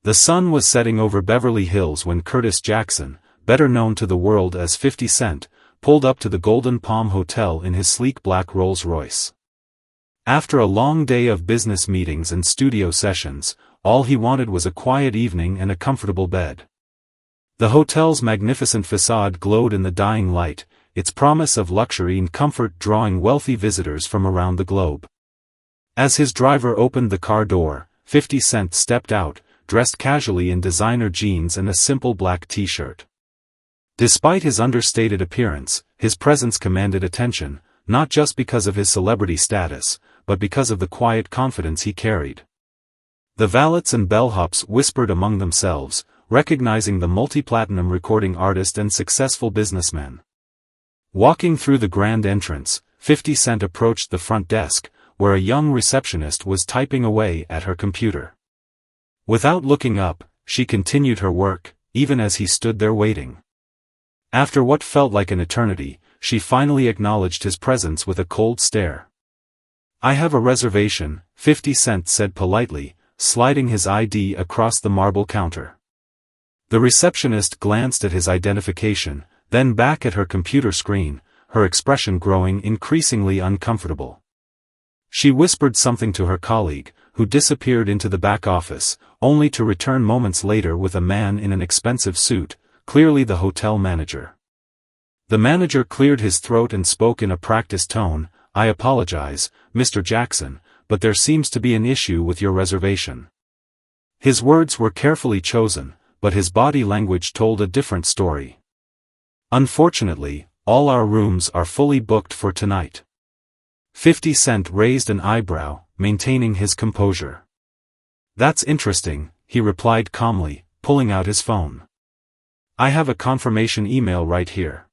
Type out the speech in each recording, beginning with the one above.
The sun was setting over Beverly Hills when Curtis Jackson, better known to the world as 50 Cent, pulled up to the Golden Palm Hotel in his sleek black Rolls-Royce. After a long day of business meetings and studio sessions, all he wanted was a quiet evening and a comfortable bed. The hotel's magnificent facade glowed in the dying light, its promise of luxury and comfort drawing wealthy visitors from around the globe. As his driver opened the car door, 50 Cent stepped out, dressed casually in designer jeans and a simple black t-shirt. Despite his understated appearance, his presence commanded attention, not just because of his celebrity status, but because of the quiet confidence he carried. The valets and bellhops whispered among themselves, recognizing the multi-platinum recording artist and successful businessman. Walking through the grand entrance, 50 Cent approached the front desk, where a young receptionist was typing away at her computer. Without looking up, she continued her work, even as he stood there waiting. After what felt like an eternity, she finally acknowledged his presence with a cold stare. "I have a reservation," 50 Cent said politely, sliding his ID across the marble counter. The receptionist glanced at his identification, then back at her computer screen, her expression growing increasingly uncomfortable. She whispered something to her colleague, who disappeared into the back office, only to return moments later with a man in an expensive suit, clearly the hotel manager. The manager cleared his throat and spoke in a practiced tone, "I apologize, Mr. Jackson, but there seems to be an issue with your reservation." His words were carefully chosen, but his body language told a different story. "Unfortunately, all our rooms are fully booked for tonight." 50 Cent raised an eyebrow, maintaining his composure. "That's interesting," he replied calmly, pulling out his phone. "I have a confirmation email right here.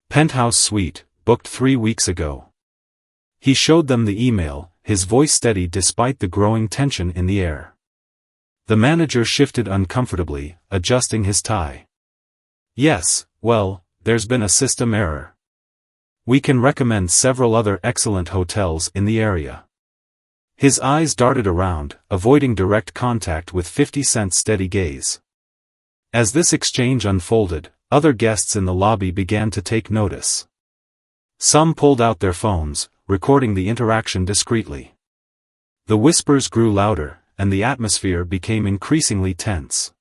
Penthouse suite, booked 3 weeks ago." He showed them the email, his voice steady despite the growing tension in the air. The manager shifted uncomfortably, adjusting his tie. "Yes, well, there's been a system error. We can recommend several other excellent hotels in the area." His eyes darted around, avoiding direct contact with 50 Cent's steady gaze. As this exchange unfolded, other guests in the lobby began to take notice. Some pulled out their phones, recording the interaction discreetly. The whispers grew louder, and the atmosphere became increasingly tense.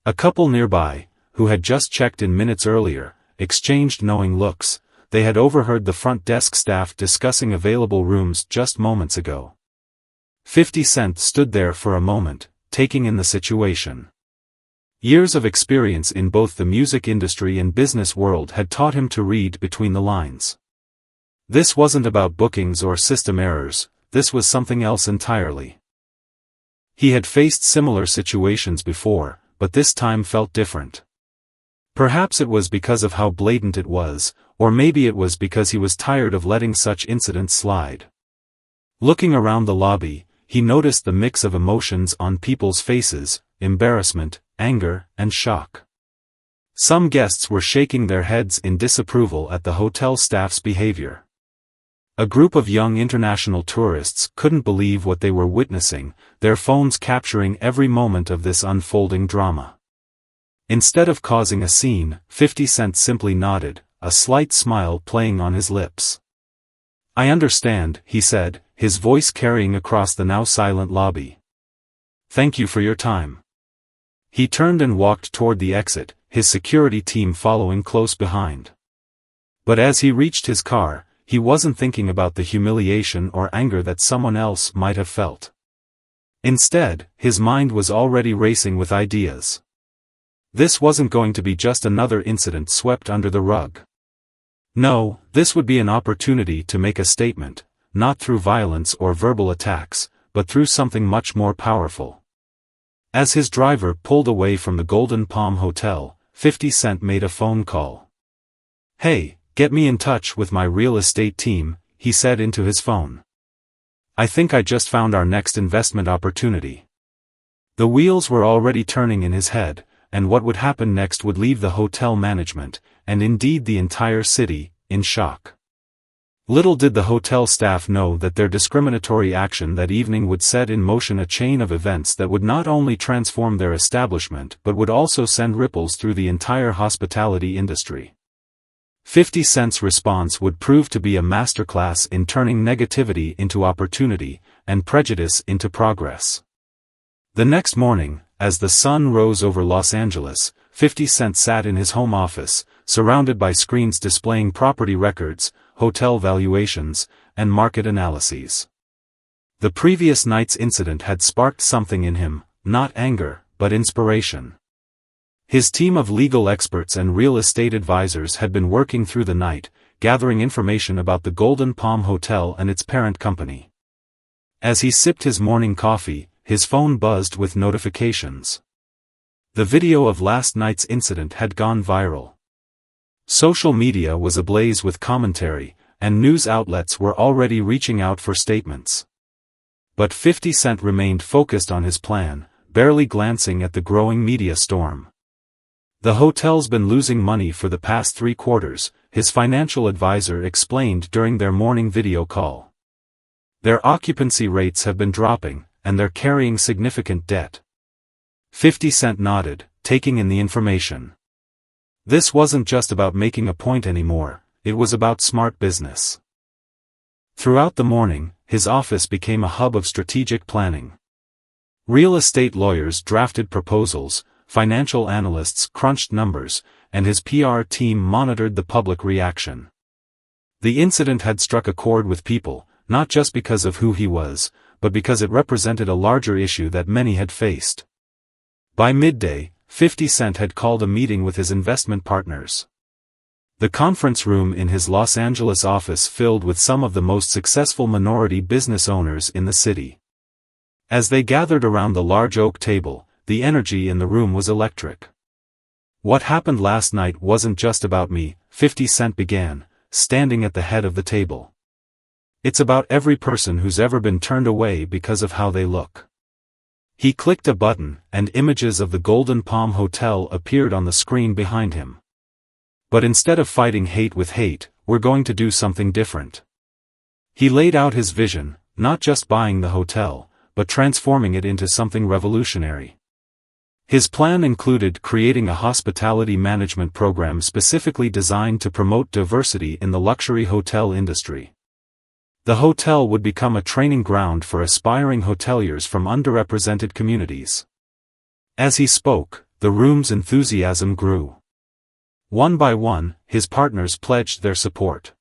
A couple nearby, who had just checked in minutes earlier, exchanged knowing looks. They had overheard the front desk staff discussing available rooms just moments ago. 50 Cent stood there for a moment, taking in the situation. Years of experience in both the music industry and business world had taught him to read between the lines. This wasn't about bookings or system errors, this was something else entirely. He had faced similar situations before, but this time felt different. Perhaps it was because of how blatant it was, or maybe it was because he was tired of letting such incidents slide. Looking around the lobby, he noticed the mix of emotions on people's faces: embarrassment, anger, and shock. Some guests were shaking their heads in disapproval at the hotel staff's behavior. A group of young international tourists couldn't believe what they were witnessing, their phones capturing every moment of this unfolding drama. Instead of causing a scene, 50 Cent simply nodded, a slight smile playing on his lips. "I understand," he said, his voice carrying across the now silent lobby. "Thank you for your time." He turned and walked toward the exit, his security team following close behind. But as he reached his car, he wasn't thinking about the humiliation or anger that someone else might have felt. Instead, his mind was already racing with ideas. This wasn't going to be just another incident swept under the rug. No, this would be an opportunity to make a statement, not through violence or verbal attacks, but through something much more powerful. As his driver pulled away from the Golden Palm Hotel, 50 Cent made a phone call. "Hey, get me in touch with my real estate team," he said into his phone. "I think I just found our next investment opportunity." The wheels were already turning in his head, and what would happen next would leave the hotel management, and indeed the entire city, in shock. Little did the hotel staff know that their discriminatory action that evening would set in motion a chain of events that would not only transform their establishment but would also send ripples through the entire hospitality industry. 50 Cent's response would prove to be a masterclass in turning negativity into opportunity, and prejudice into progress. The next morning, as the sun rose over Los Angeles, 50 Cent sat in his home office, surrounded by screens displaying property records, hotel valuations, and market analyses. The previous night's incident had sparked something in him, not anger, but inspiration. His team of legal experts and real estate advisors had been working through the night, gathering information about the Golden Palm Hotel and its parent company. As he sipped his morning coffee, his phone buzzed with notifications. The video of last night's incident had gone viral. Social media was ablaze with commentary, and news outlets were already reaching out for statements. But 50 Cent remained focused on his plan, barely glancing at the growing media storm. The hotel's been losing money for the past 3 quarters, his financial advisor explained during their morning video call. Their occupancy rates have been dropping, and they're carrying significant debt. 50 Cent nodded, taking in the information. This wasn't just about making a point anymore, it was about smart business. Throughout the morning, his office became a hub of strategic planning. Real estate lawyers drafted proposals, financial analysts crunched numbers, and his PR team monitored the public reaction. The incident had struck a chord with people, not just because of who he was, but because it represented a larger issue that many had faced. By midday, 50 Cent had called a meeting with his investment partners. The conference room in his Los Angeles office filled with some of the most successful minority business owners in the city. As they gathered around the large oak table, the energy in the room was electric. "What happened last night wasn't just about me," 50 Cent began, standing at the head of the table. "It's about every person who's ever been turned away because of how they look." He clicked a button, and images of the Golden Palm Hotel appeared on the screen behind him. "But instead of fighting hate with hate, we're going to do something different." He laid out his vision, not just buying the hotel, but transforming it into something revolutionary. His plan included creating a hospitality management program specifically designed to promote diversity in the luxury hotel industry. The hotel would become a training ground for aspiring hoteliers from underrepresented communities. As he spoke, the room's enthusiasm grew. One by one, his partners pledged their support.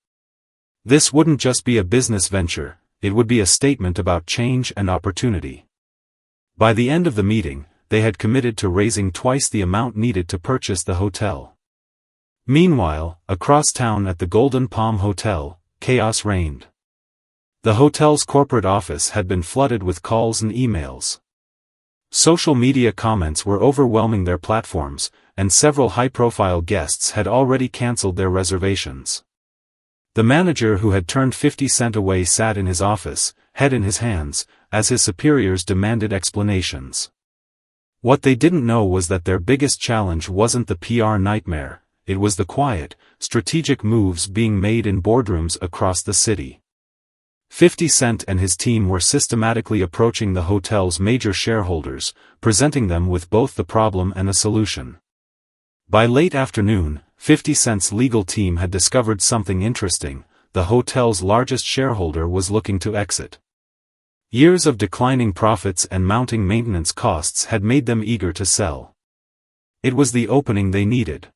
This wouldn't just be a business venture, it would be a statement about change and opportunity. By the end of the meeting, they had committed to raising twice the amount needed to purchase the hotel. Meanwhile, across town at the Golden Palm Hotel, chaos reigned. The hotel's corporate office had been flooded with calls and emails. Social media comments were overwhelming their platforms, and several high-profile guests had already canceled their reservations. The manager who had turned 50 Cent away sat in his office, head in his hands, as his superiors demanded explanations. What they didn't know was that their biggest challenge wasn't the PR nightmare, it was the quiet, strategic moves being made in boardrooms across the city. 50 Cent and his team were systematically approaching the hotel's major shareholders, presenting them with both the problem and a solution. By late afternoon, 50 Cent's legal team had discovered something interesting: the hotel's largest shareholder was looking to exit. Years of declining profits and mounting maintenance costs had made them eager to sell. It was the opening they needed.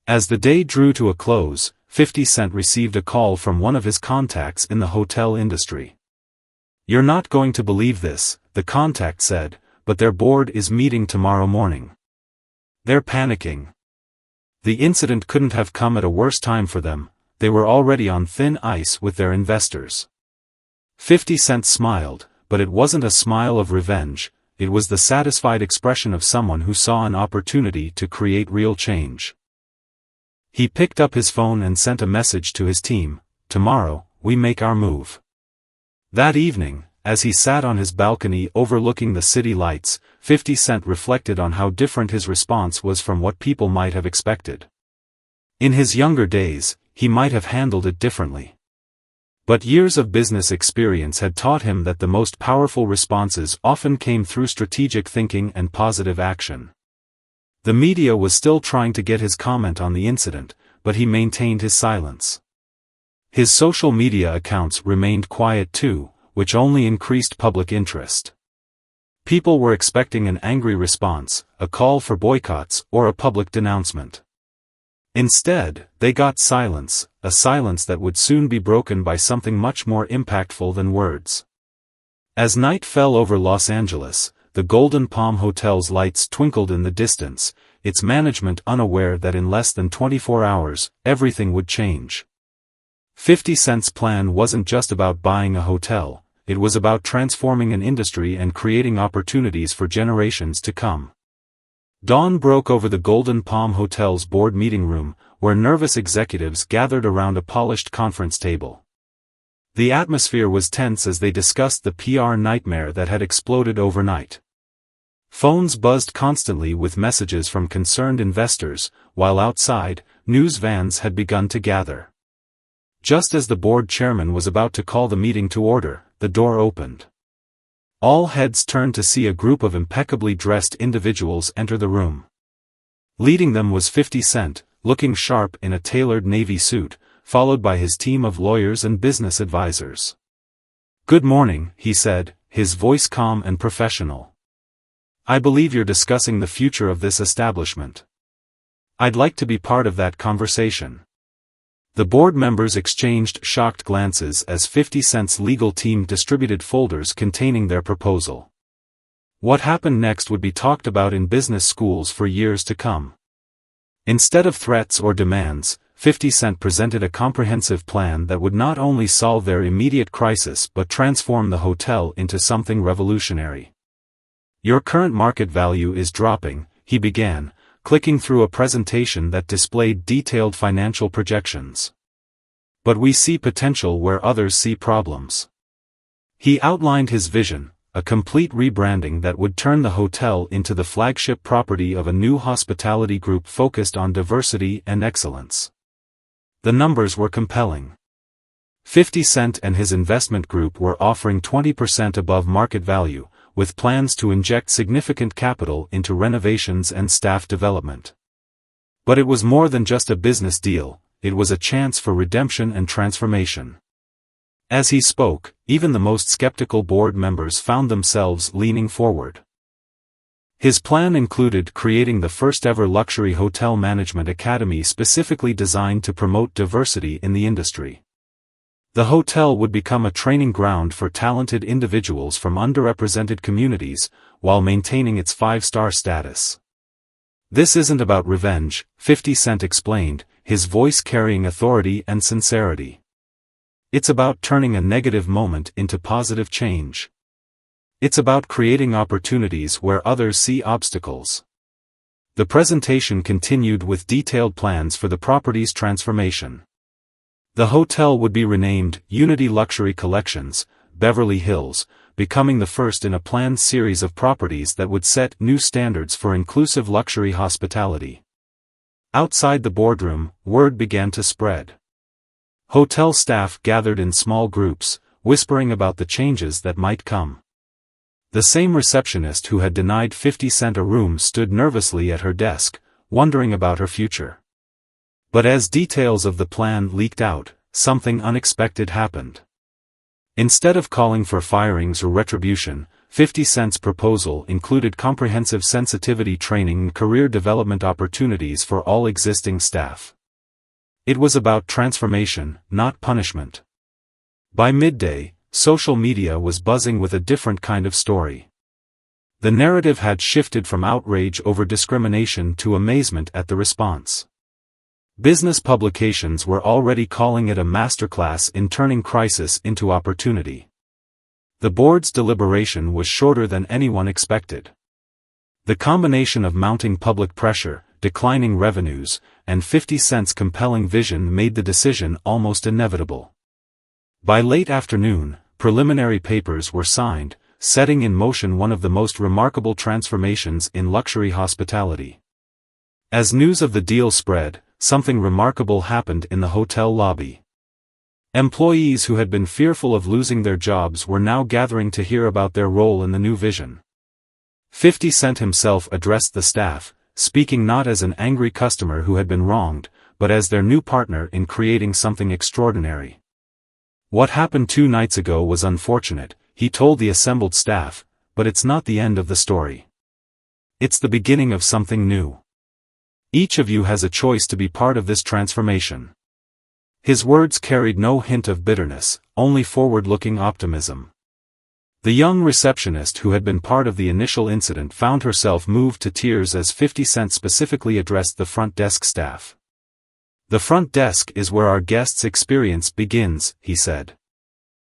As the day drew to a close, 50 Cent received a call from one of his contacts in the hotel industry. "You're not going to believe this," the contact said, "but their board is meeting tomorrow morning. They're panicking." The incident couldn't have come at a worse time for them, they were already on thin ice with their investors. 50 Cent smiled, but it wasn't a smile of revenge, it was the satisfied expression of someone who saw an opportunity to create real change. He picked up his phone and sent a message to his team: "Tomorrow, we make our move." That evening, as he sat on his balcony overlooking the city lights, 50 Cent reflected on how different his response was from what people might have expected. In his younger days, he might have handled it differently. But years of business experience had taught him that the most powerful responses often came through strategic thinking and positive action. The media was still trying to get his comment on the incident, but he maintained his silence. His social media accounts remained quiet too, which only increased public interest. People were expecting an angry response, a call for boycotts, or a public denouncement. Instead, they got silence, a silence that would soon be broken by something much more impactful than words. As night fell over Los Angeles, the Golden Palm Hotel's lights twinkled in the distance, its management unaware that in less than 24 hours, everything would change. 50 Cent's plan wasn't just about buying a hotel, it was about transforming an industry and creating opportunities for generations to come. Dawn broke over the Golden Palm Hotel's board meeting room, where nervous executives gathered around a polished conference table. The atmosphere was tense as they discussed the PR nightmare that had exploded overnight. Phones buzzed constantly with messages from concerned investors, while outside, news vans had begun to gather. Just as the board chairman was about to call the meeting to order, the door opened. All heads turned to see a group of impeccably dressed individuals enter the room. Leading them was 50 Cent, looking sharp in a tailored navy suit, followed by his team of lawyers and business advisors. "Good morning," he said, his voice calm and professional. "I believe you're discussing the future of this establishment. I'd like to be part of that conversation." The board members exchanged shocked glances as 50 Cent's legal team distributed folders containing their proposal. What happened next would be talked about in business schools for years to come. Instead of threats or demands, 50 Cent presented a comprehensive plan that would not only solve their immediate crisis but transform the hotel into something revolutionary. "Your current market value is dropping," he began, clicking through a presentation that displayed detailed financial projections. "But we see potential where others see problems." He outlined his vision, a complete rebranding that would turn the hotel into the flagship property of a new hospitality group focused on diversity and excellence. The numbers were compelling. 50 Cent and his investment group were offering 20% above market value, with plans to inject significant capital into renovations and staff development. But it was more than just a business deal, it was a chance for redemption and transformation. As he spoke, even the most skeptical board members found themselves leaning forward. His plan included creating the first-ever luxury hotel management academy specifically designed to promote diversity in the industry. The hotel would become a training ground for talented individuals from underrepresented communities, while maintaining its 5-star status. "This isn't about revenge," 50 Cent explained, his voice carrying authority and sincerity. "It's about turning a negative moment into positive change. It's about creating opportunities where others see obstacles." The presentation continued with detailed plans for the property's transformation. The hotel would be renamed Unity Luxury Collections, Beverly Hills, becoming the first in a planned series of properties that would set new standards for inclusive luxury hospitality. Outside the boardroom, word began to spread. Hotel staff gathered in small groups, whispering about the changes that might come. The same receptionist who had denied 50 Cent a room stood nervously at her desk, wondering about her future. But as details of the plan leaked out, something unexpected happened. Instead of calling for firings or retribution, 50 Cent's proposal included comprehensive sensitivity training and career development opportunities for all existing staff. It was about transformation, not punishment. By midday, social media was buzzing with a different kind of story. The narrative had shifted from outrage over discrimination to amazement at the response. Business publications were already calling it a masterclass in turning crisis into opportunity. The board's deliberation was shorter than anyone expected. The combination of mounting public pressure, declining revenues, and 50 Cent's compelling vision made the decision almost inevitable. By late afternoon, preliminary papers were signed, setting in motion one of the most remarkable transformations in luxury hospitality. As news of the deal spread, something remarkable happened in the hotel lobby. Employees who had been fearful of losing their jobs were now gathering to hear about their role in the new vision. 50 Cent himself addressed the staff, speaking not as an angry customer who had been wronged, but as their new partner in creating something extraordinary. "What happened 2 nights ago was unfortunate," he told the assembled staff, "but it's not the end of the story. It's the beginning of something new. Each of you has a choice to be part of this transformation." His words carried no hint of bitterness, only forward-looking optimism. The young receptionist who had been part of the initial incident found herself moved to tears as 50 Cent specifically addressed the front desk staff. "The front desk is where our guests' experience begins," he said.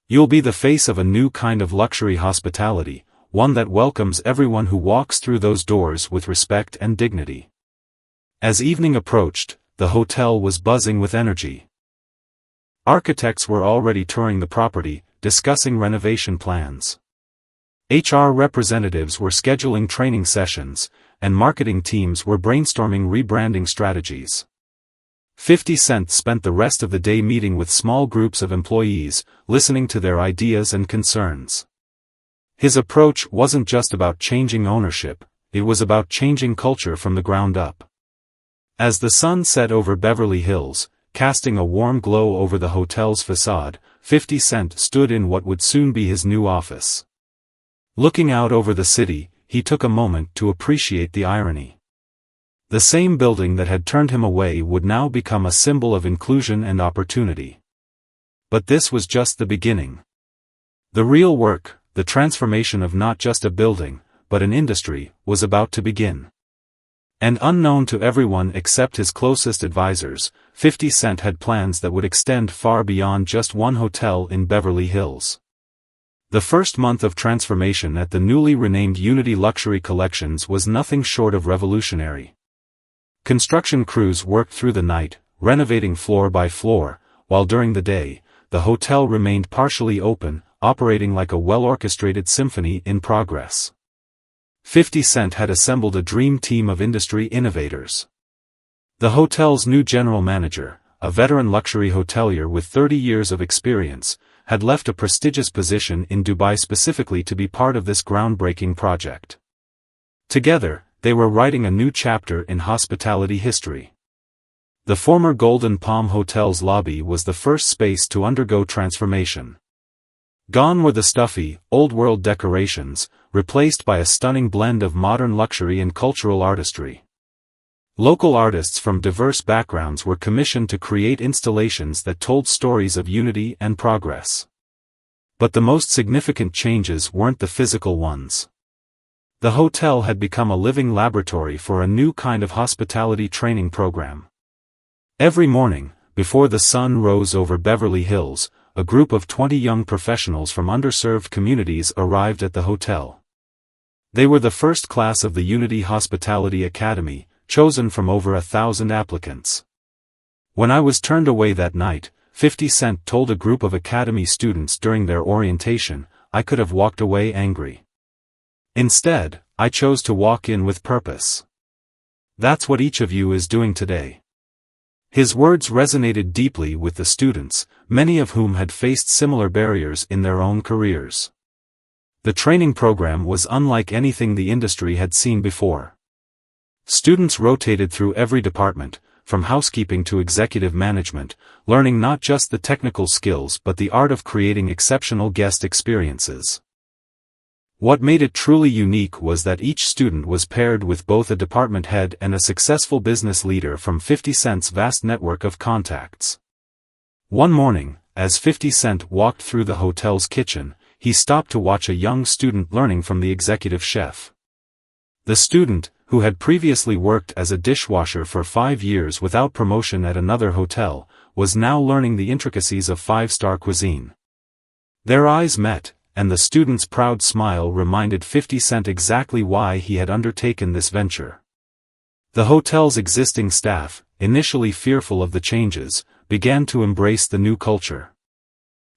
"You'll be the face of a new kind of luxury hospitality, one that welcomes everyone who walks through those doors with respect and dignity." As evening approached, the hotel was buzzing with energy. Architects were already touring the property, discussing renovation plans. HR representatives were scheduling training sessions, and marketing teams were brainstorming rebranding strategies. 50 Cent spent the rest of the day meeting with small groups of employees, listening to their ideas and concerns. His approach wasn't just about changing ownership, it was about changing culture from the ground up. As the sun set over Beverly Hills, casting a warm glow over the hotel's facade, 50 Cent stood in what would soon be his new office. Looking out over the city, he took a moment to appreciate the irony. The same building that had turned him away would now become a symbol of inclusion and opportunity. But this was just the beginning. The real work, the transformation of not just a building, but an industry, was about to begin. And unknown to everyone except his closest advisors, 50 Cent had plans that would extend far beyond just one hotel in Beverly Hills. The first month of transformation at the newly renamed Unity Luxury Collections was nothing short of revolutionary. Construction crews worked through the night, renovating floor by floor, while during the day, the hotel remained partially open, operating like a well-orchestrated symphony in progress. 50 Cent had assembled a dream team of industry innovators. The hotel's new general manager, a veteran luxury hotelier with 30 years of experience, had left a prestigious position in Dubai specifically to be part of this groundbreaking project. Together, they were writing a new chapter in hospitality history. The former Golden Palm Hotel's lobby was the first space to undergo transformation. Gone were the stuffy, old-world decorations, replaced by a stunning blend of modern luxury and cultural artistry. Local artists from diverse backgrounds were commissioned to create installations that told stories of unity and progress. But the most significant changes weren't the physical ones. The hotel had become a living laboratory for a new kind of hospitality training program. Every morning, before the sun rose over Beverly Hills, a group of 20 young professionals from underserved communities arrived at the hotel. They were the first class of the Unity Hospitality Academy, chosen from over 1,000 applicants. When I was turned away that night, 50 Cent told a group of academy students during their orientation, I could have walked away angry. Instead, I chose to walk in with purpose. That's what each of you is doing today. His words resonated deeply with the students, many of whom had faced similar barriers in their own careers. The training program was unlike anything the industry had seen before. Students rotated through every department, from housekeeping to executive management, learning not just the technical skills but the art of creating exceptional guest experiences. What made it truly unique was that each student was paired with both a department head and a successful business leader from 50 Cent's vast network of contacts. One morning, as 50 Cent walked through the hotel's kitchen, he stopped to watch a young student learning from the executive chef. The student, who had previously worked as a dishwasher for 5 years without promotion at another hotel, was now learning the intricacies of five-star cuisine. Their eyes met, and the student's proud smile reminded 50 Cent exactly why he had undertaken this venture. The hotel's existing staff, initially fearful of the changes, began to embrace the new culture.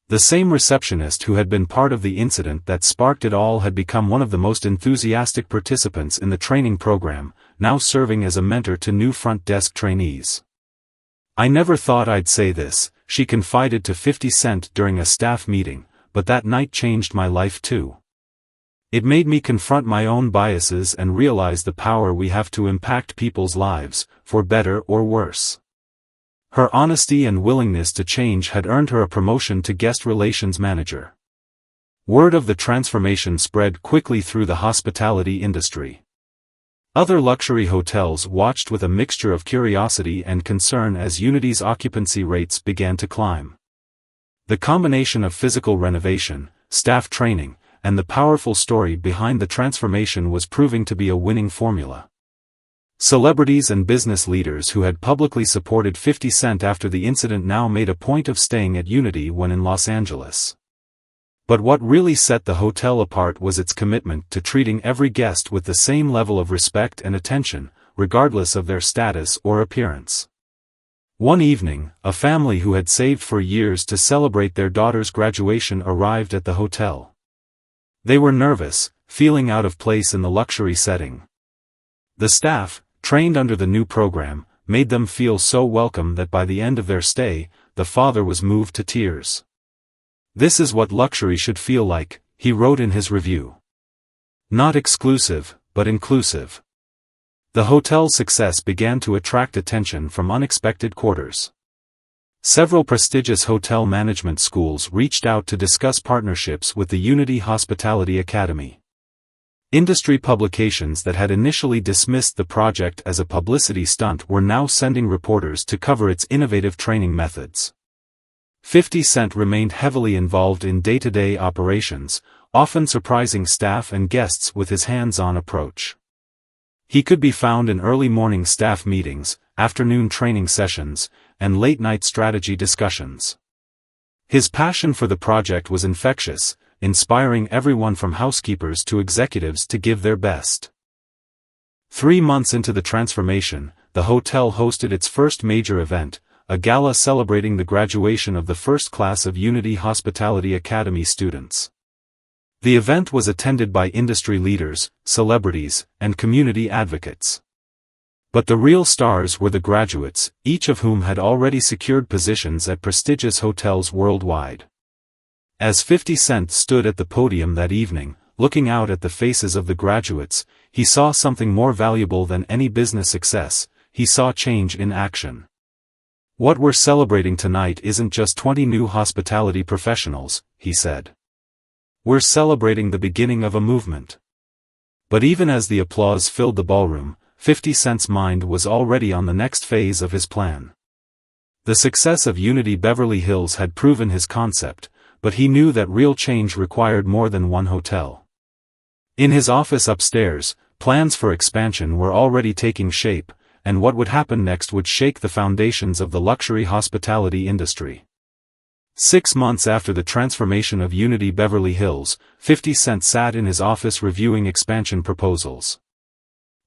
The same receptionist who had been part of the incident that sparked it all had become one of the most enthusiastic participants in the training program, now serving as a mentor to new front desk trainees. "I never thought I'd say this," she confided to 50 Cent during a staff meeting, "but that night changed my life too. It made me confront my own biases and realize the power we have to impact people's lives, for better or worse." Her honesty and willingness to change had earned her a promotion to guest relations manager. Word of the transformation spread quickly through the hospitality industry. Other luxury hotels watched with a mixture of curiosity and concern as Unity's occupancy rates began to climb. The combination of physical renovation, staff training, and the powerful story behind the transformation was proving to be a winning formula. Celebrities and business leaders who had publicly supported 50 Cent after the incident now made a point of staying at Unity when in Los Angeles. But what really set the hotel apart was its commitment to treating every guest with the same level of respect and attention, regardless of their status or appearance. One evening, a family who had saved for years to celebrate their daughter's graduation arrived at the hotel. They were nervous, feeling out of place in the luxury setting. The staff, trained under the new program, made them feel so welcome that by the end of their stay, the father was moved to tears. "This is what luxury should feel like," he wrote in his review. "Not exclusive, but inclusive." The hotel's success began to attract attention from unexpected quarters. Several prestigious hotel management schools reached out to discuss partnerships with the Unity Hospitality Academy. Industry publications that had initially dismissed the project as a publicity stunt were now sending reporters to cover its innovative training methods. 50 Cent remained heavily involved in day-to-day operations, often surprising staff and guests with his hands-on approach. He could be found in early morning staff meetings, afternoon training sessions, and late-night strategy discussions. His passion for the project was infectious, inspiring everyone from housekeepers to executives to give their best. 3 months into the transformation, the hotel hosted its first major event, a gala celebrating the graduation of the first class of Unity Hospitality Academy students. The event was attended by industry leaders, celebrities, and community advocates. But the real stars were the graduates, each of whom had already secured positions at prestigious hotels worldwide. As 50 Cent stood at the podium that evening, looking out at the faces of the graduates, he saw something more valuable than any business success. He saw change in action. "What we're celebrating tonight isn't just 20 new hospitality professionals," he said. "We're celebrating the beginning of a movement." But even as the applause filled the ballroom, 50 Cent's mind was already on the next phase of his plan. The success of Unity Beverly Hills had proven his concept, but he knew that real change required more than one hotel. In his office upstairs, plans for expansion were already taking shape, and what would happen next would shake the foundations of the luxury hospitality industry. 6 months after the transformation of Unity Beverly Hills, 50 Cent sat in his office reviewing expansion proposals.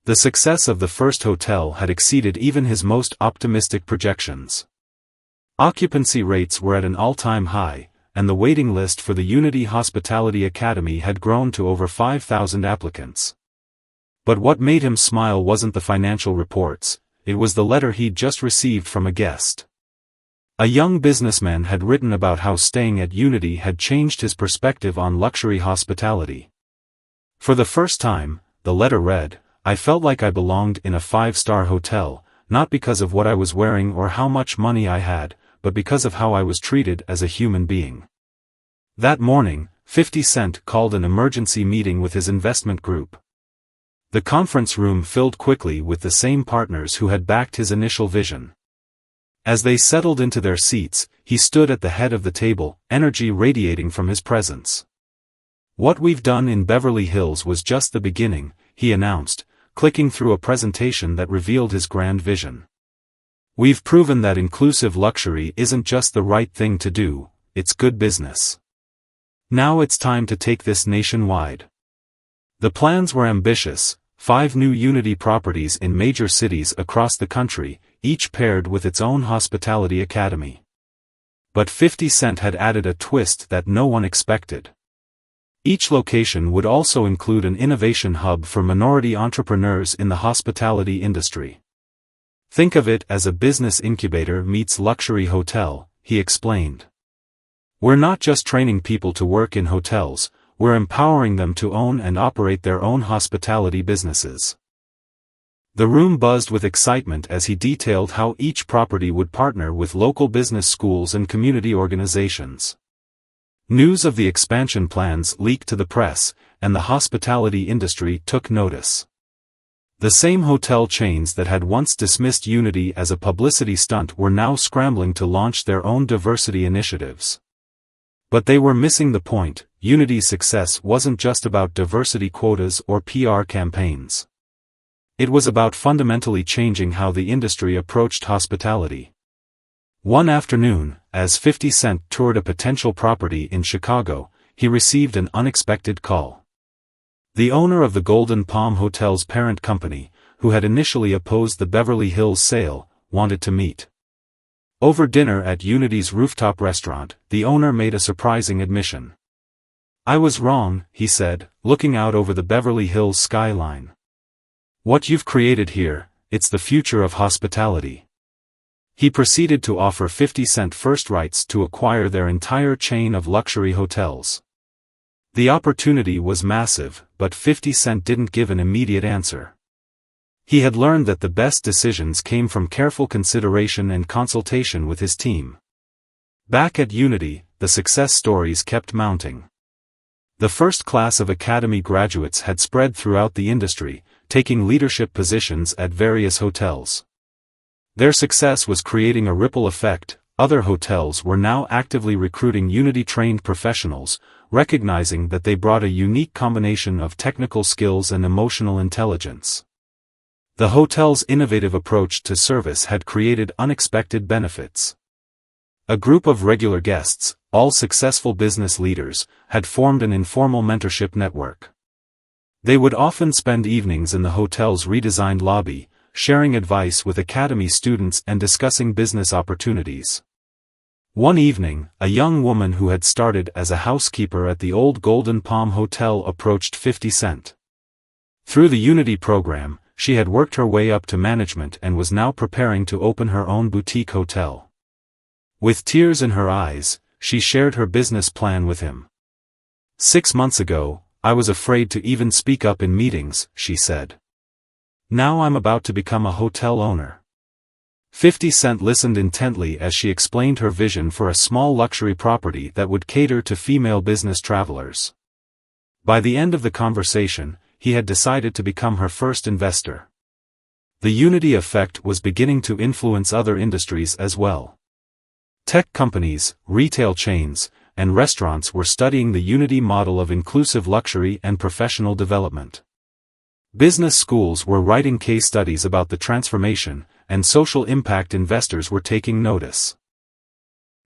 The success of the first hotel had exceeded even his most optimistic projections. Occupancy rates were at an all-time high, and the waiting list for the Unity Hospitality Academy had grown to over 5,000 applicants. But what made him smile wasn't the financial reports, it was the letter he'd just received from a guest. A young businessman had written about how staying at Unity had changed his perspective on luxury hospitality. For the first time, the letter read, "I felt like I belonged in a 5-star hotel, not because of what I was wearing or how much money I had, but because of how I was treated as a human being." That morning, 50 Cent called an emergency meeting with his investment group. The conference room filled quickly with the same partners who had backed his initial vision. As they settled into their seats, he stood at the head of the table, energy radiating from his presence. "What we've done in Beverly Hills was just the beginning," he announced, clicking through a presentation that revealed his grand vision. "We've proven that inclusive luxury isn't just the right thing to do, it's good business. Now it's time to take this nationwide." The plans were ambitious, 5 new Unity properties in major cities across the country, each paired with its own hospitality academy. But 50 Cent had added a twist that no one expected. Each location would also include an innovation hub for minority entrepreneurs in the hospitality industry. "Think of it as a business incubator meets luxury hotel," he explained. We're not just training people to work in hotels, we're empowering them to own and operate their own hospitality businesses. The room buzzed with excitement as he detailed how each property would partner with local business schools and community organizations. News of the expansion plans leaked to the press, and the hospitality industry took notice. The same hotel chains that had once dismissed Unity as a publicity stunt were now scrambling to launch their own diversity initiatives. But they were missing the point. Unity's success wasn't just about diversity quotas or PR campaigns. It was about fundamentally changing how the industry approached hospitality. One afternoon, as 50 Cent toured a potential property in Chicago, he received an unexpected call. The owner of the Golden Palm Hotel's parent company, who had initially opposed the Beverly Hills sale, wanted to meet. Over dinner at Unity's rooftop restaurant, the owner made a surprising admission. "I was wrong," he said, looking out over the Beverly Hills skyline. "What you've created here, it's the future of hospitality." He proceeded to offer 50 Cent first rights to acquire their entire chain of luxury hotels. The opportunity was massive, but 50 Cent didn't give an immediate answer. He had learned that the best decisions came from careful consideration and consultation with his team. Back at Unity, the success stories kept mounting. The first class of academy graduates had spread throughout the industry, taking leadership positions at various hotels. Their success was creating a ripple effect. Other hotels were now actively recruiting Unity-trained professionals, recognizing that they brought a unique combination of technical skills and emotional intelligence. The hotel's innovative approach to service had created unexpected benefits. A group of regular guests, all successful business leaders, had formed an informal mentorship network. They would often spend evenings in the hotel's redesigned lobby, sharing advice with academy students and discussing business opportunities. One evening, a young woman who had started as a housekeeper at the old Golden Palm Hotel approached 50 Cent. Through the Unity program, she had worked her way up to management and was now preparing to open her own boutique hotel. With tears in her eyes, she shared her business plan with him. "6 months ago, I was afraid to even speak up in meetings," she said. "Now I'm about to become a hotel owner." 50 Cent listened intently as she explained her vision for a small luxury property that would cater to female business travelers. By the end of the conversation, he had decided to become her first investor. The Unity effect was beginning to influence other industries as well. Tech companies, retail chains, and restaurants were studying the Unity model of inclusive luxury and professional development. Business schools were writing case studies about the transformation, and social impact investors were taking notice.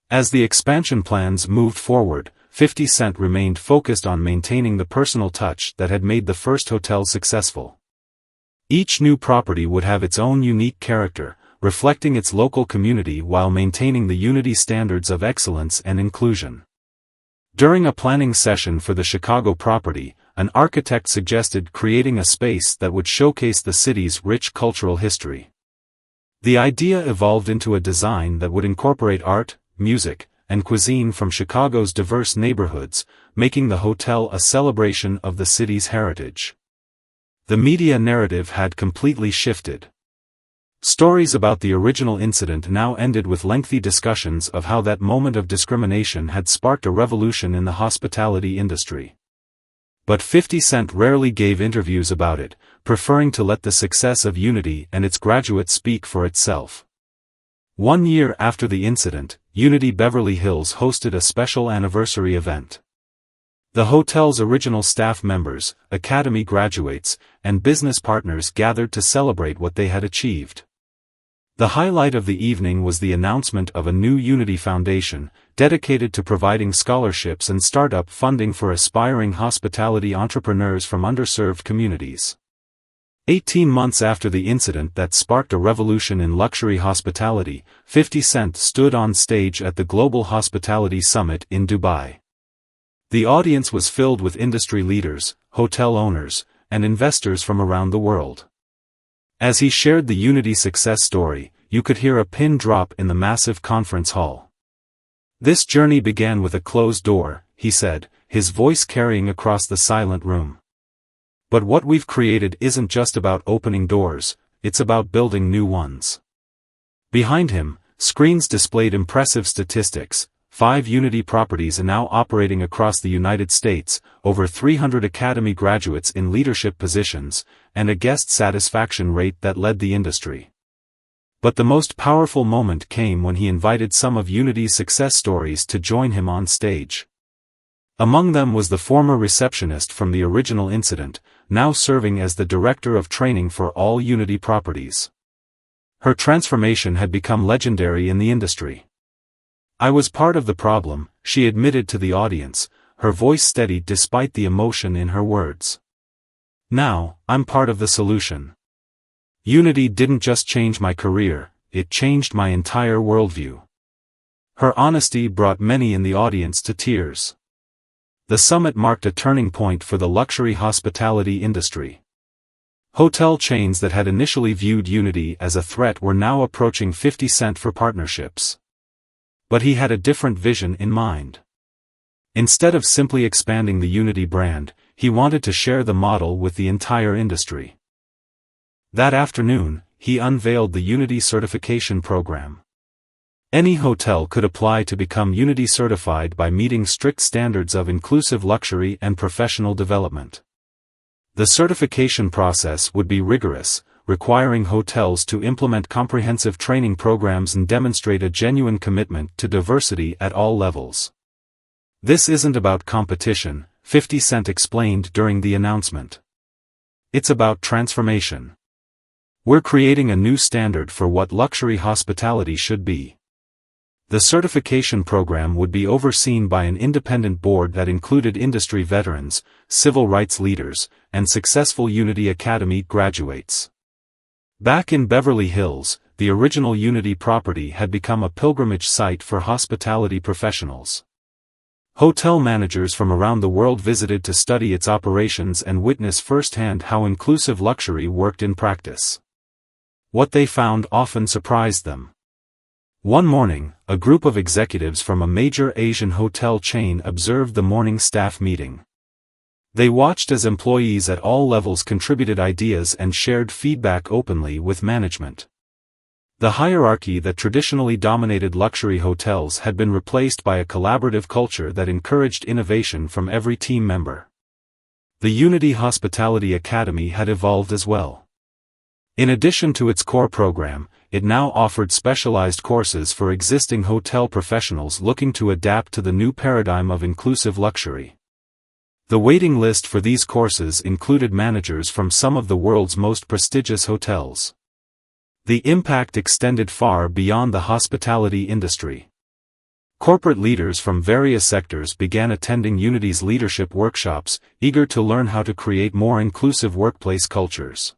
As the expansion plans moved forward, 50 Cent remained focused on maintaining the personal touch that had made the first hotel successful. Each new property would have its own unique character, reflecting its local community while maintaining the Unity standards of excellence and inclusion. During a planning session for the Chicago property, an architect suggested creating a space that would showcase the city's rich cultural history. The idea evolved into a design that would incorporate art, music, and cuisine from Chicago's diverse neighborhoods, making the hotel a celebration of the city's heritage. The media narrative had completely shifted. Stories about the original incident now ended with lengthy discussions of how that moment of discrimination had sparked a revolution in the hospitality industry. But 50 Cent rarely gave interviews about it, preferring to let the success of Unity and its graduates speak for itself. 1 year after the incident, Unity Beverly Hills hosted a special anniversary event. The hotel's original staff members, academy graduates, and business partners gathered to celebrate what they had achieved. The highlight of the evening was the announcement of a new Unity Foundation, dedicated to providing scholarships and startup funding for aspiring hospitality entrepreneurs from underserved communities. 18 months after the incident that sparked a revolution in luxury hospitality, 50 Cent stood on stage at the Global Hospitality Summit in Dubai. The audience was filled with industry leaders, hotel owners, and investors from around the world. As he shared the Unity success story, you could hear a pin drop in the massive conference hall. This journey began with a closed door, he said, his voice carrying across the silent room. But what we've created isn't just about opening doors, it's about building new ones. Behind him, screens displayed impressive statistics: 5 Unity properties are now operating across the United States, over 300 Academy graduates in leadership positions, and a guest satisfaction rate that led the industry. But the most powerful moment came when he invited some of Unity's success stories to join him on stage. Among them was the former receptionist from the original incident, now serving as the director of training for all Unity properties. Her transformation had become legendary in the industry. "I was part of the problem," she admitted to the audience, her voice steady despite the emotion in her words. "Now, I'm part of the solution. Unity didn't just change my career, it changed my entire worldview." Her honesty brought many in the audience to tears. The summit marked a turning point for the luxury hospitality industry. Hotel chains that had initially viewed Unity as a threat were now approaching 50 Cent for partnerships. But he had a different vision in mind. Instead of simply expanding the Unity brand, he wanted to share the model with the entire industry. That afternoon, he unveiled the Unity certification program. Any hotel could apply to become Unity certified by meeting strict standards of inclusive luxury and professional development. The certification process would be rigorous, requiring hotels to implement comprehensive training programs and demonstrate a genuine commitment to diversity at all levels. "This isn't about competition," 50 Cent explained during the announcement. "It's about transformation. We're creating a new standard for what luxury hospitality should be." The certification program would be overseen by an independent board that included industry veterans, civil rights leaders, and successful Unity Academy graduates. Back in Beverly Hills, the original Unity property had become a pilgrimage site for hospitality professionals. Hotel managers from around the world visited to study its operations and witness firsthand how inclusive luxury worked in practice. What they found often surprised them. One morning, a group of executives from a major Asian hotel chain observed the morning staff meeting. They watched as employees at all levels contributed ideas and shared feedback openly with management. The hierarchy that traditionally dominated luxury hotels had been replaced by a collaborative culture that encouraged innovation from every team member. The Unity Hospitality Academy had evolved as well. In addition to its core program, it now offered specialized courses for existing hotel professionals looking to adapt to the new paradigm of inclusive luxury. The waiting list for these courses included managers from some of the world's most prestigious hotels. The impact extended far beyond the hospitality industry. Corporate leaders from various sectors began attending Unity's leadership workshops, eager to learn how to create more inclusive workplace cultures.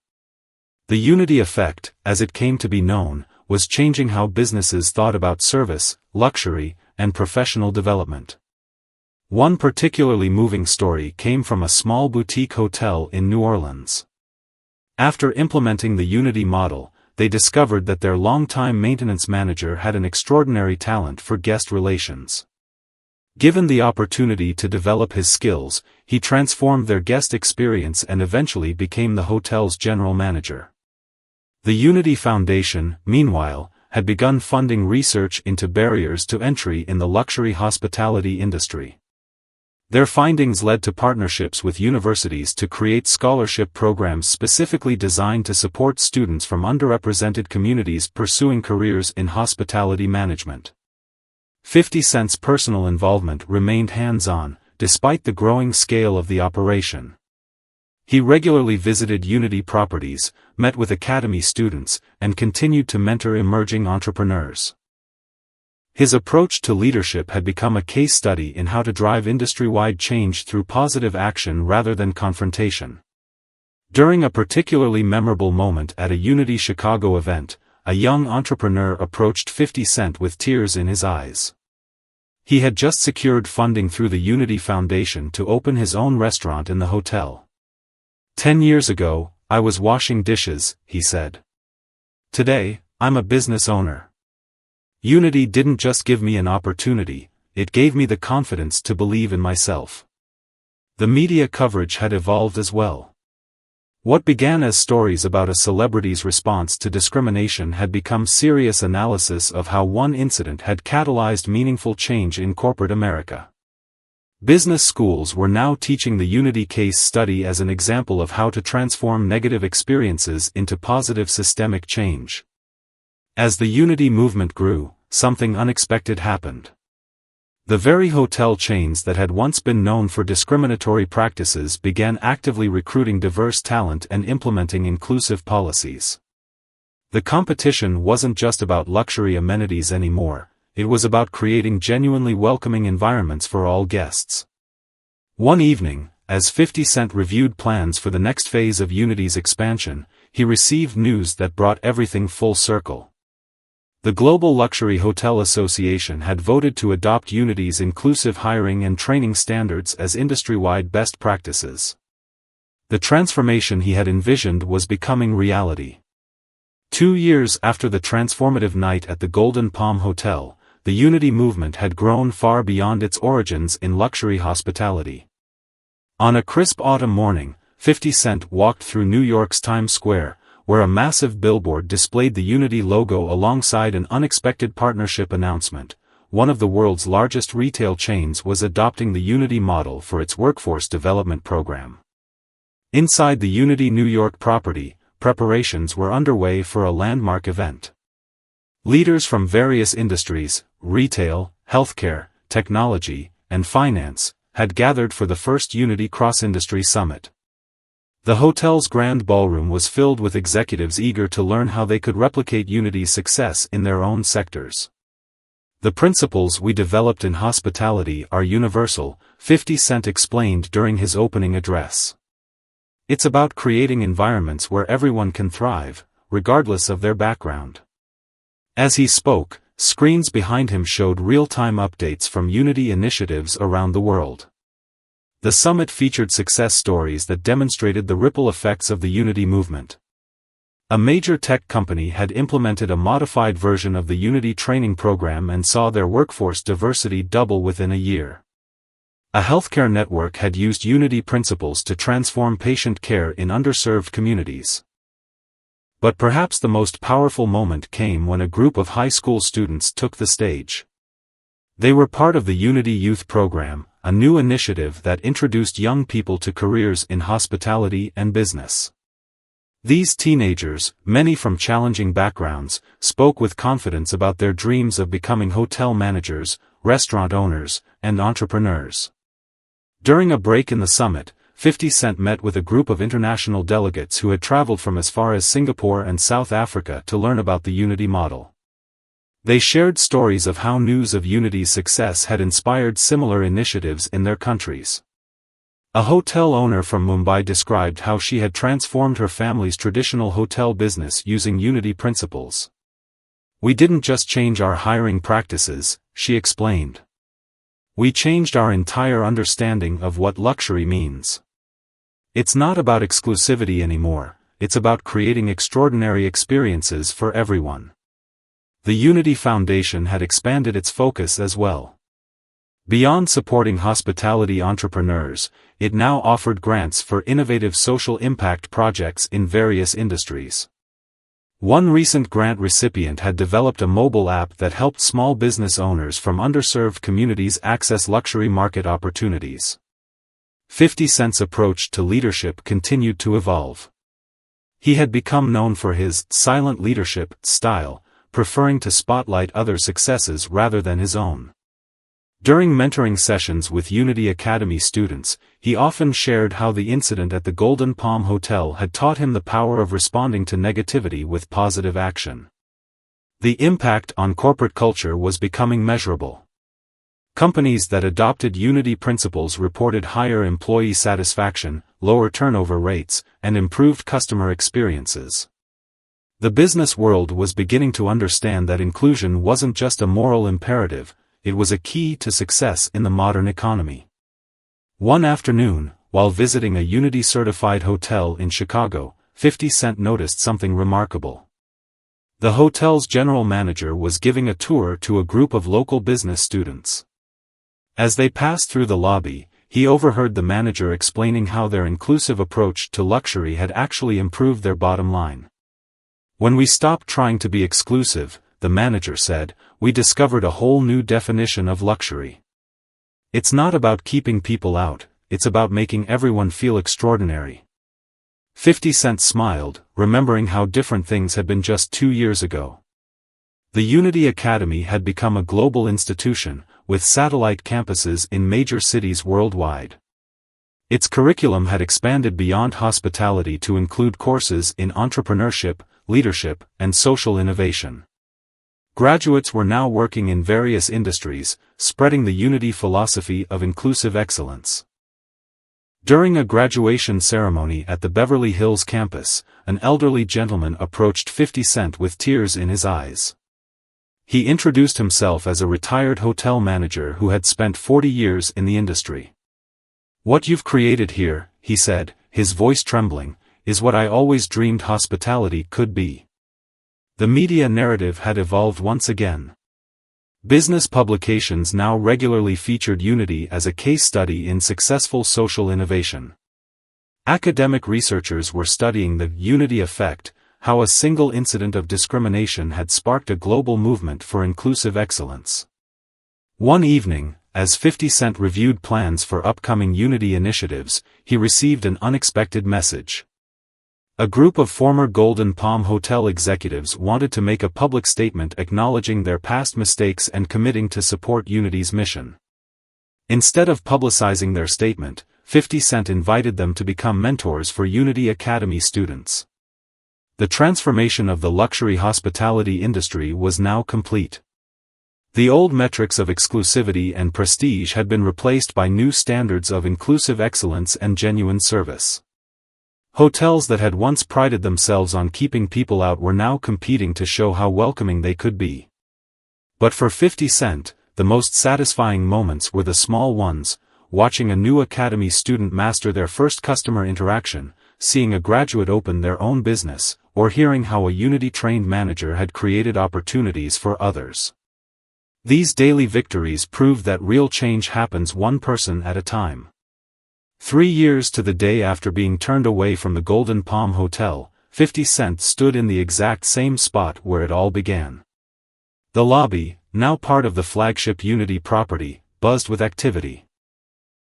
The Unity effect, as it came to be known, was changing how businesses thought about service, luxury, and professional development. One particularly moving story came from a small boutique hotel in New Orleans. After implementing the Unity model, they discovered that their longtime maintenance manager had an extraordinary talent for guest relations. Given the opportunity to develop his skills, he transformed their guest experience and eventually became the hotel's general manager. The Unity Foundation, meanwhile, had begun funding research into barriers to entry in the luxury hospitality industry. Their findings led to partnerships with universities to create scholarship programs specifically designed to support students from underrepresented communities pursuing careers in hospitality management. 50 Cent's personal involvement remained hands-on, despite the growing scale of the operation. He regularly visited Unity properties, met with Academy students, and continued to mentor emerging entrepreneurs. His approach to leadership had become a case study in how to drive industry-wide change through positive action rather than confrontation. During a particularly memorable moment at a Unity Chicago event, a young entrepreneur approached 50 Cent with tears in his eyes. He had just secured funding through the Unity Foundation to open his own restaurant in the hotel. 10 years ago, I was washing dishes, he said. Today, I'm a business owner. Unity didn't just give me an opportunity, it gave me the confidence to believe in myself. The media coverage had evolved as well. What began as stories about a celebrity's response to discrimination had become serious analysis of how one incident had catalyzed meaningful change in corporate America. Business schools were now teaching the Unity case study as an example of how to transform negative experiences into positive systemic change. As the Unity movement grew, something unexpected happened. The very hotel chains that had once been known for discriminatory practices began actively recruiting diverse talent and implementing inclusive policies. The competition wasn't just about luxury amenities anymore, it was about creating genuinely welcoming environments for all guests. One evening, as 50 Cent reviewed plans for the next phase of Unity's expansion, he received news that brought everything full circle. The Global Luxury Hotel Association had voted to adopt Unity's inclusive hiring and training standards as industry-wide best practices. The transformation he had envisioned was becoming reality. 2 years after the transformative night at the Golden Palm Hotel, the Unity movement had grown far beyond its origins in luxury hospitality. On a crisp autumn morning, 50 Cent walked through New York's Times Square, where a massive billboard displayed the Unity logo alongside an unexpected partnership announcement. One of the world's largest retail chains was adopting the Unity model for its workforce development program. Inside the Unity New York property, preparations were underway for a landmark event. Leaders from various industries, retail, healthcare, technology, and finance, had gathered for the first Unity Cross-Industry Summit. The hotel's grand ballroom was filled with executives eager to learn how they could replicate Unity's success in their own sectors. The principles we developed in hospitality are universal, 50 Cent explained during his opening address. It's about creating environments where everyone can thrive, regardless of their background. As he spoke, screens behind him showed real-time updates from Unity initiatives around the world. The summit featured success stories that demonstrated the ripple effects of the Unity movement. A major tech company had implemented a modified version of the Unity training program and saw their workforce diversity double within a year. A healthcare network had used Unity principles to transform patient care in underserved communities. But perhaps the most powerful moment came when a group of high school students took the stage. They were part of the Unity Youth Program, a new initiative that introduced young people to careers in hospitality and business. These teenagers, many from challenging backgrounds, spoke with confidence about their dreams of becoming hotel managers, restaurant owners, and entrepreneurs. During a break in the summit, 50 Cent met with a group of international delegates who had traveled from as far as Singapore and South Africa to learn about the Unity model. They shared stories of how news of Unity's success had inspired similar initiatives in their countries. A hotel owner from Mumbai described how she had transformed her family's traditional hotel business using Unity principles. "We didn't just change our hiring practices," she explained. "We changed our entire understanding of what luxury means. It's not about exclusivity anymore, it's about creating extraordinary experiences for everyone." The Unity Foundation had expanded its focus as well. Beyond supporting hospitality entrepreneurs, it now offered grants for innovative social impact projects in various industries. One recent grant recipient had developed a mobile app that helped small business owners from underserved communities access luxury market opportunities. 50 Cent's approach to leadership continued to evolve. He had become known for his silent leadership style, preferring to spotlight other successes rather than his own. During mentoring sessions with Unity Academy students, he often shared how the incident at the Golden Palm Hotel had taught him the power of responding to negativity with positive action. The impact on corporate culture was becoming measurable. Companies that adopted Unity principles reported higher employee satisfaction, lower turnover rates, and improved customer experiences. The business world was beginning to understand that inclusion wasn't just a moral imperative, it was a key to success in the modern economy. One afternoon, while visiting a Unity-certified hotel in Chicago, 50 Cent noticed something remarkable. The hotel's general manager was giving a tour to a group of local business students. As they passed through the lobby, he overheard the manager explaining how their inclusive approach to luxury had actually improved their bottom line. "When we stopped trying to be exclusive," the manager said, "we discovered a whole new definition of luxury. It's not about keeping people out, it's about making everyone feel extraordinary." 50 Cent smiled, remembering how different things had been just 2 years ago. The Unity Academy had become a global institution, with satellite campuses in major cities worldwide. Its curriculum had expanded beyond hospitality to include courses in entrepreneurship, leadership, and social innovation. Graduates were now working in various industries, spreading the Unity philosophy of inclusive excellence. During a graduation ceremony at the Beverly Hills campus, an elderly gentleman approached 50 Cent with tears in his eyes. He introduced himself as a retired hotel manager who had spent 40 years in the industry. "What you've created here," he said, his voice trembling, "is what I always dreamed hospitality could be." The media narrative had evolved once again. Business publications now regularly featured Unity as a case study in successful social innovation. Academic researchers were studying the Unity effect, how a single incident of discrimination had sparked a global movement for inclusive excellence. One evening, as 50 Cent reviewed plans for upcoming Unity initiatives, he received an unexpected message. A group of former Golden Palm Hotel executives wanted to make a public statement acknowledging their past mistakes and committing to support Unity's mission. Instead of publicizing their statement, 50 Cent invited them to become mentors for Unity Academy students. The transformation of the luxury hospitality industry was now complete. The old metrics of exclusivity and prestige had been replaced by new standards of inclusive excellence and genuine service. Hotels that had once prided themselves on keeping people out were now competing to show how welcoming they could be. But for 50 Cent, the most satisfying moments were the small ones: watching a new academy student master their first customer interaction, seeing a graduate open their own business, or hearing how a Unity-trained manager had created opportunities for others. These daily victories proved that real change happens one person at a time. 3 years to the day after being turned away from the Golden Palm Hotel, 50 Cent stood in the exact same spot where it all began. The lobby, now part of the flagship Unity property, buzzed with activity.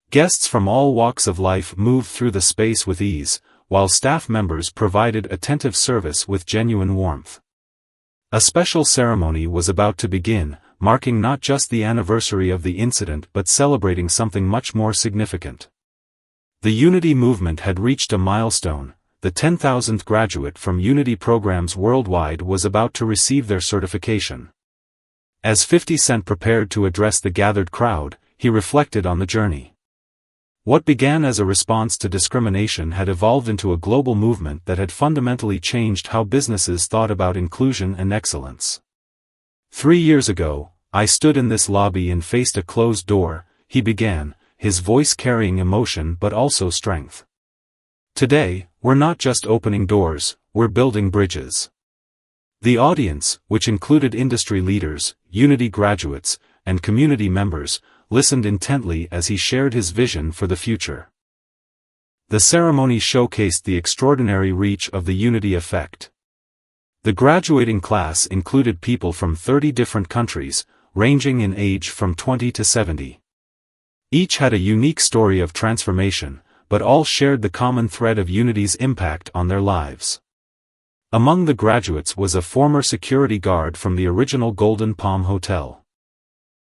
Guests from all walks of life moved through the space with ease, while staff members provided attentive service with genuine warmth. A special ceremony was about to begin, marking not just the anniversary of the incident but celebrating something much more significant. The Unity movement had reached a milestone. The 10,000th graduate from Unity programs worldwide was about to receive their certification. As 50 Cent prepared to address the gathered crowd, he reflected on the journey. What began as a response to discrimination had evolved into a global movement that had fundamentally changed how businesses thought about inclusion and excellence. 3 years ago, I stood in this lobby and faced a closed door, he began, his voice carrying emotion but also strength. Today, we're not just opening doors, we're building bridges. The audience, which included industry leaders, Unity graduates, and community members, listened intently as he shared his vision for the future. The ceremony showcased the extraordinary reach of the Unity effect. The graduating class included people from 30 different countries, ranging in age from 20 to 70. Each had a unique story of transformation, but all shared the common thread of Unity's impact on their lives. Among the graduates was a former security guard from the original Golden Palm Hotel.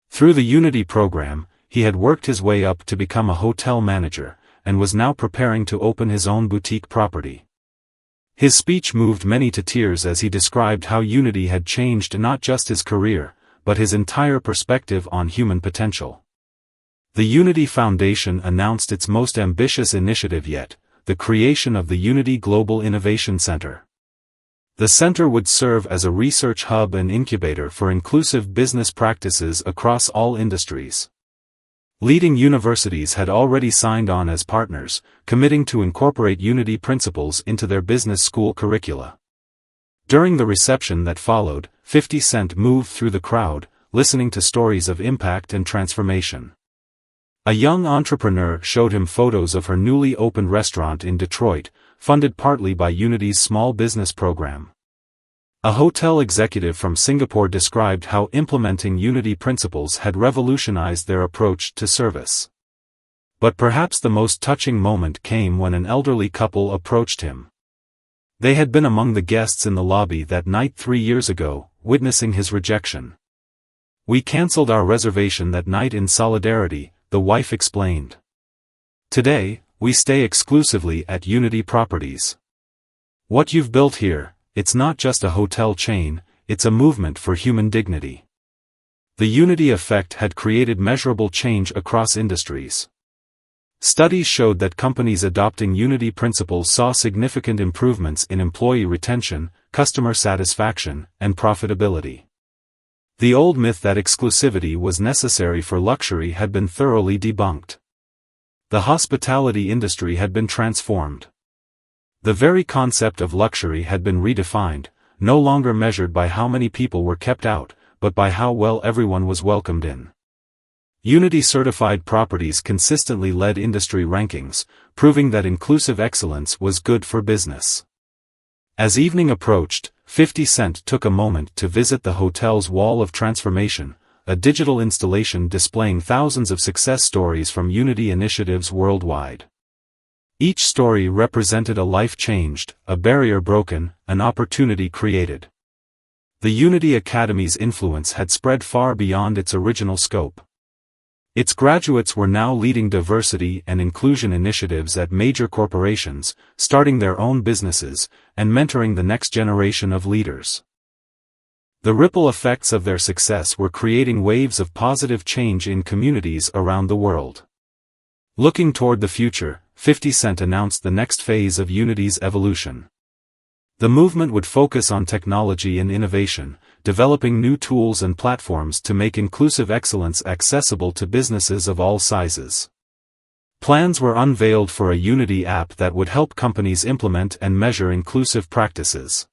Through the Unity program, he had worked his way up to become a hotel manager, and was now preparing to open his own boutique property. His speech moved many to tears as he described how Unity had changed not just his career, but his entire perspective on human potential. The Unity Foundation announced its most ambitious initiative yet, the creation of the Unity Global Innovation Center. The center would serve as a research hub and incubator for inclusive business practices across all industries. Leading universities had already signed on as partners, committing to incorporate Unity principles into their business school curricula. During the reception that followed, 50 Cent moved through the crowd, listening to stories of impact and transformation. A young entrepreneur showed him photos of her newly opened restaurant in Detroit, funded partly by Unity's small business program. A hotel executive from Singapore described how implementing Unity principles had revolutionized their approach to service. But perhaps the most touching moment came when an elderly couple approached him. They had been among the guests in the lobby that night 3 years ago, witnessing his rejection. "We canceled our reservation that night in solidarity," the wife explained. "Today, we stay exclusively at Unity Properties. What you've built here, it's not just a hotel chain, it's a movement for human dignity." The Unity effect had created measurable change across industries. Studies showed that companies adopting Unity principles saw significant improvements in employee retention, customer satisfaction, and profitability. The old myth that exclusivity was necessary for luxury had been thoroughly debunked. The hospitality industry had been transformed. The very concept of luxury had been redefined, no longer measured by how many people were kept out, but by how well everyone was welcomed in. Unity-certified properties consistently led industry rankings, proving that inclusive excellence was good for business. As evening approached, 50 Cent took a moment to visit the hotel's Wall of Transformation, a digital installation displaying thousands of success stories from Unity initiatives worldwide. Each story represented a life changed, a barrier broken, an opportunity created. The Unity Academy's influence had spread far beyond its original scope. Its graduates were now leading diversity and inclusion initiatives at major corporations, starting their own businesses, and mentoring the next generation of leaders. The ripple effects of their success were creating waves of positive change in communities around the world. Looking toward the future, 50 Cent announced the next phase of Unity's evolution. The movement would focus on technology and innovation, developing new tools and platforms to make inclusive excellence accessible to businesses of all sizes. Plans were unveiled for a Unity app that would help companies implement and measure inclusive practices.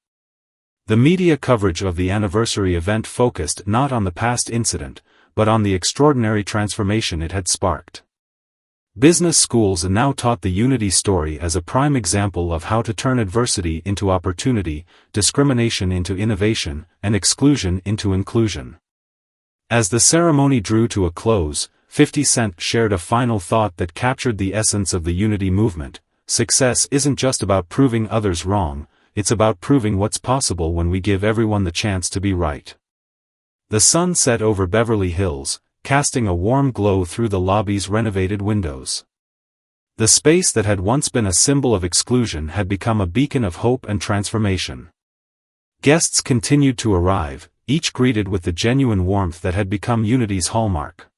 The media coverage of the anniversary event focused not on the past incident, but on the extraordinary transformation it had sparked. Business schools now taught the Unity story as a prime example of how to turn adversity into opportunity, discrimination into innovation, and exclusion into inclusion. As the ceremony drew to a close, 50 Cent shared a final thought that captured the essence of the Unity movement: success isn't just about proving others wrong, it's about proving what's possible when we give everyone the chance to be right. The sun set over Beverly Hills, casting a warm glow through the lobby's renovated windows. The space that had once been a symbol of exclusion had become a beacon of hope and transformation. Guests continued to arrive, each greeted with the genuine warmth that had become Unity's hallmark.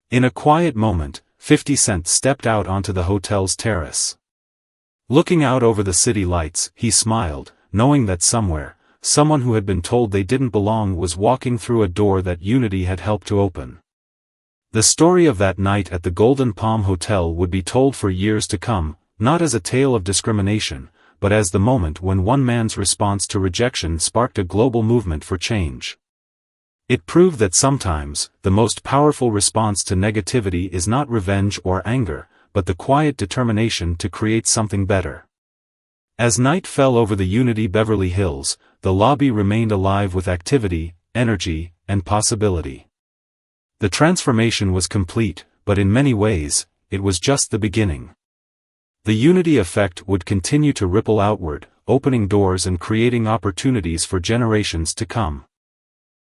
In a quiet moment, 50 Cent stepped out onto the hotel's terrace. Looking out over the city lights, he smiled, knowing that somewhere, someone who had been told they didn't belong was walking through a door that Unity had helped to open. The story of that night at the Golden Palm Hotel would be told for years to come, not as a tale of discrimination, but as the moment when one man's response to rejection sparked a global movement for change. It proved that sometimes, the most powerful response to negativity is not revenge or anger, but the quiet determination to create something better. As night fell over the Unity Beverly Hills, the lobby remained alive with activity, energy, and possibility. The transformation was complete, but in many ways, it was just the beginning. The Unity effect would continue to ripple outward, opening doors and creating opportunities for generations to come.